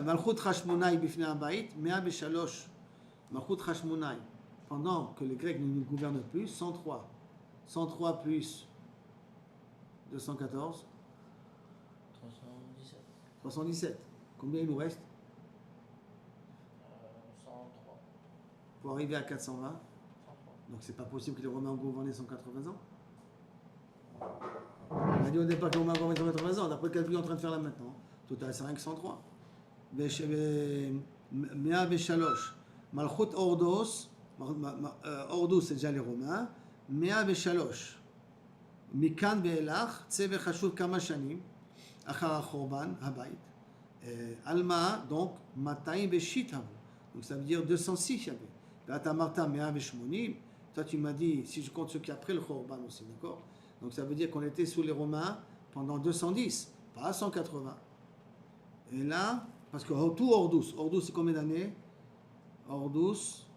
Malchut Hashmonai Bifnei Habayit, 103. Malchut Hashmonai. Pendant que les Grecs ne nous gouvernent plus, 103. 103 plus 214. 317. 317. Combien il nous reste 103. pour arriver à 420? 103. Donc c'est pas possible que les Romains ont gouverné 180 ans. On a dit au départ que les Romains ont gouverné 180 ans. D'après le calcul qu'on est en train de faire là maintenant. Total, c'est rien que 103. Mea Veshalosh. Malchut Ordos. Ordos, c'est déjà les Romains. Mea Veshalosh. Mikan Ve'elach. Tse Vechashuv Kama Shanim. Achar HaChorban Habayit. Alma, donc, Mataim Veshit Havu. Donc ça veut dire 206 il y avait. Be'ata Marta Mea Veshmonim. Toi tu m'as dit, si je compte ce qui a après le Chorban aussi, d'accord? Donc ça veut dire qu'on était sous les Romains pendant 210, pas 180. Et là, parce que tout Ordus c'est combien d'années? Ordus,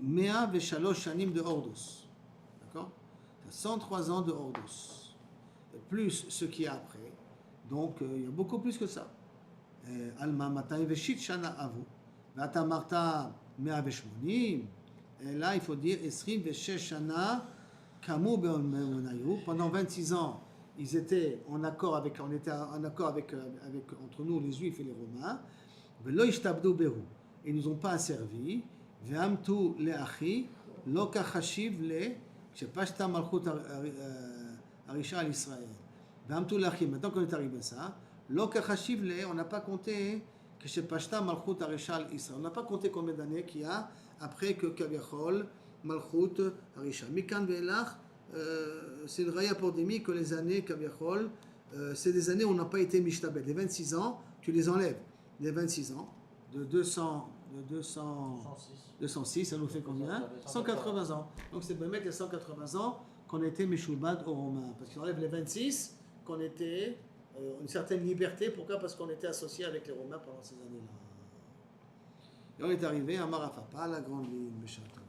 Mea Veshalosh Shanim de Ordus. D'accord? 103 ans de Ordus. Plus ce qui est après. Donc il y a beaucoup plus que ça. Alma Matay Veshit Shana Avu. Vata Marta Mea Veshmonim. Et là, il faut dire Esrim Veshesh Shana Kamu Be'onayu. Pendant 26 ans, ils étaient en accord avec, entre nous, les Juifs et les Romains. Velo ishtabdu behu. Ils nous ont pas asservis. Ve'amtu le'achi lo kachashiv le shepashta malchut arisha al Israël. Ve'amtu le'achi. Maintenant qu'on est arrivé à ça, lo kachashiv le, on n'a pas compté que shepashta malchut arisha al Israël. On n'a pas compté combien d'années qu'il y a après que Kaviachol, Malchut, Arisha. Mikan Ve'elach, c'est une raya pour Demi que les années Kaviachol, c'est des années où on n'a pas été Mishtabed. Les 26 ans, tu les enlèves. Les 26 ans, de 206, ça nous fait combien? 180 ans. Donc c'est pour mettre les 180 ans qu'on était Mishubad aux Romains. Parce qu'ils enlèvent les 26, qu'on était une certaine liberté. Pourquoi? Parce qu'on était associé avec les Romains pendant ces années-là. Et on est arrivé à Marafapa, la grande ligne, Meshato.